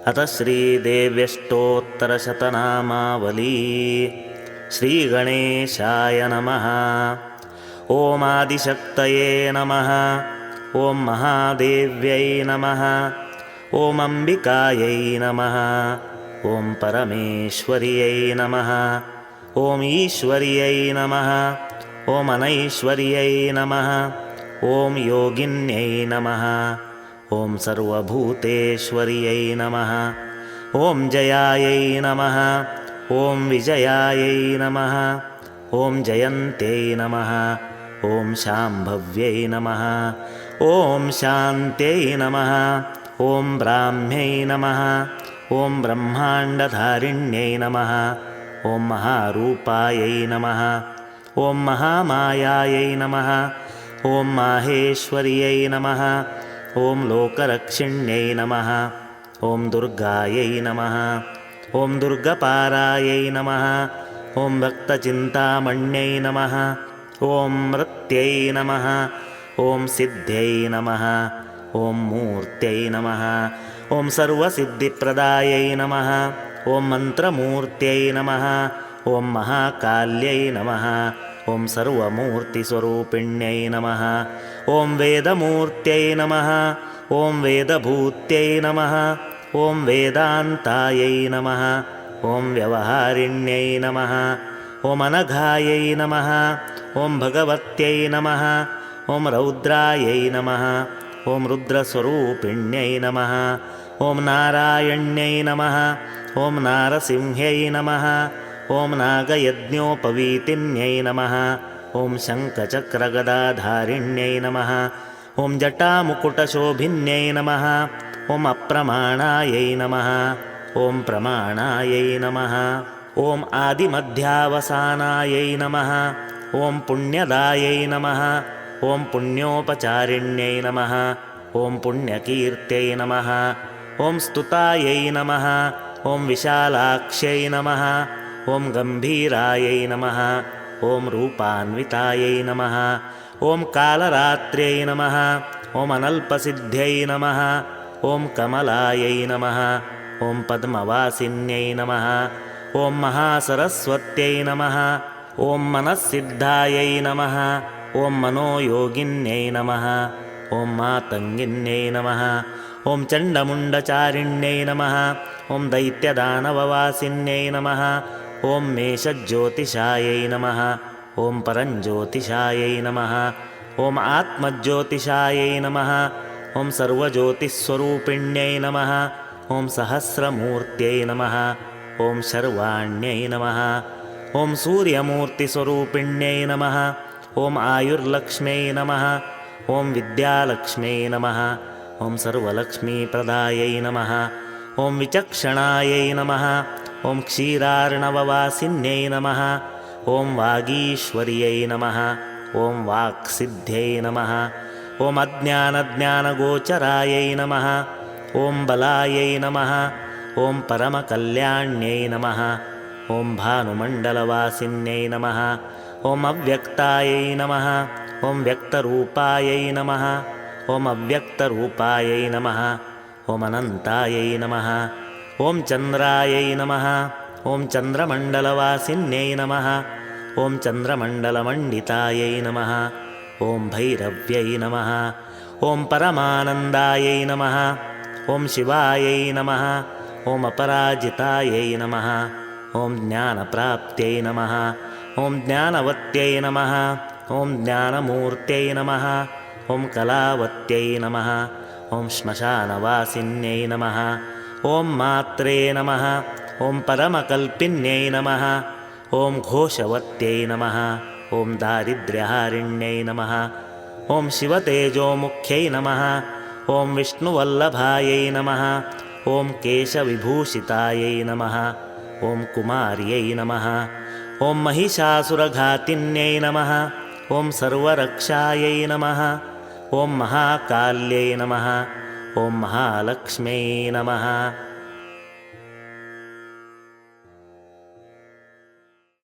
अथ श्रीदेव्यष्टोत्तरशतनामावली। श्रीगणेशाय नमः। ॐ आदिशक्तये नमः। ॐ महादेव्यै नमः। ॐ अम्बिकायै नमः। ॐ परमेश्वर्यै नमः। ॐ ईश्वर्यै नमः। ॐ अनैश्वर्यै नमः। ॐ योगिन्यै नमः। ॐ सर्वभूतेश्वर्यै नमः। ॐ जयायै नमः। ॐ विजयायै नमः। ॐ जयन्त्यै नमः। ॐ शाम्भव्यै नमः। ॐ शान्त्यै नमः। ॐ ब्राह्म्यै नमः। ॐ ब्रह्माण्डधारिण्यै नमः। ॐ महारूपायै नमः। ॐ महामायायै नमः। ॐ माहेश्वर्यै नमः। ॐ लोकरक्षिण्यै नमः। ॐ दुर्गायै नमः। ॐ दुर्गपारायै नमः। ॐ भक्तचिन्तामण्यै नमः। ॐ मृत्यै नमः। ॐ सिद्ध्यै नमः। ॐ मूर्त्यै नमः। ॐ सर्वसिद्धिप्रदायै नमः। ॐ मन्त्रमूर्त्यै नमः। ॐ महाकाल्यै नमः। ॐ सर्वमूर्तिस्वरूपिण्यै नमः। ॐ वेदमूर्त्यै नमः। ॐ वेदभूत्यै नमः। ॐ वेदान्तायै नमः। ॐ व्यवहारिण्यै नमः। ॐ अनघायै नमः। ॐ भगवत्यै नमः। ॐ रौद्रायै नमः। ॐ रुद्रस्वरूपिण्यै नमः। ॐ नारायण्यै नमः। ॐ नारसिंह्यै नमः। ॐ नागयज्ञोपवीतिन्यै नमः। ॐ शङ्खचक्रगदाधारिण्यै नमः। ॐ जटामुकुटशोभिन्यै नमः। ॐ अप्रमाणायै नमः। ॐ प्रमाणायै नमः। ॐ आदिमध्यावसानायै नमः। ॐ पुण्यदायै नमः। ॐ पुण्योपचारिण्यै नमः। ॐ पुण्यकीर्त्यै नमः। ॐ स्तुतायै नमः। ॐ विशालाक्ष्यै नमः। ॐ गम्भीरायै नमः। ॐ रूपान्वितायै नमः। ॐ कालरात्र्यै नमः। ॐ अनल्पसिद्ध्यै नमः। ॐ कमलायै नमः। ॐ पद्मवासिन्यै नमः। ॐ महासरस्वत्यै नमः। ॐ मनःसिद्धायै नमः। ॐ मनोयोगिन्यै नमः। ॐ मातङ्गिन्यै नमः। ॐ चण्डमुण्डचारिण्यै नमः। ॐ दैत्यदानववासिन्यै नमः। ॐ मेषज्योतिषायै नमः। ॐ परञ्ज्योतिषायै नमः। ॐ आत्मज्योतिषायै नमः। ॐ सर्वज्योतिस्वरूपिण्यै नमः। ॐ सहस्रमूर्त्यै नमः। ॐ शर्वाण्यै नमः। ॐ सूर्यमूर्तिस्वरूपिण्यै नमः। ॐ आयुर्लक्ष्म्यै नमः। ॐ विद्यालक्ष्म्यै नमः। ॐ सर्वलक्ष्मीप्रदायै नमः। ॐ विचक्षणायै नमः। ॐ क्षीरार्णववासिन्यै नमः। ॐ वागीश्वर्यै नमः। ॐ वाक्सिद्ध्यै नमः। ॐ अज्ञानज्ञानगोचरायै नमः। ॐ बलायै नमः। ॐ परमकल्याण्यै नमः। ॐ भानुमण्डलवासिन्यै नमः। ॐ अव्यक्तायै नमः। ॐ व्यक्तरूपायै नमः। ॐ अव्यक्तरूपायै नमः। ॐ अनन्तायै नमः। ॐ चन्द्रायै नमः। ॐ चन्द्रमण्डलवासिन्यै नमः। ॐ चन्द्रमण्डलमण्डितायै नमः। ॐ भैरव्यै नमः। ॐ परमानन्दायै नमः। ॐ शिवायै नमः। ॐ अपराजितायै नमः। ॐ ज्ञानप्राप्त्यै नमः। ॐ ज्ञानवत्यै नमः। ॐ ज्ञानमूर्त्यै नमः। ॐ कलावत्यै नमः। ॐ श्मशानवासिन्यै नमः। ॐ मात्रे नमः। ॐ परमकल्पिन्यै नमः। ॐ घोषवत्यै नमः। ॐ दारिद्र्यहारिण्यै नमः। ॐ शिवतेजोमुख्यै नमः। ॐ विष्णुवल्लभायै नमः। ॐ केशविभूषितायै नमः। ॐ कुमार्यै नमः। ॐ महिषासुरघातिन्यै नमः। ॐ सर्वरक्षायै नमः। ॐ महाकाल्यै नमः। ॐ महालक्ष्म्यै नमः।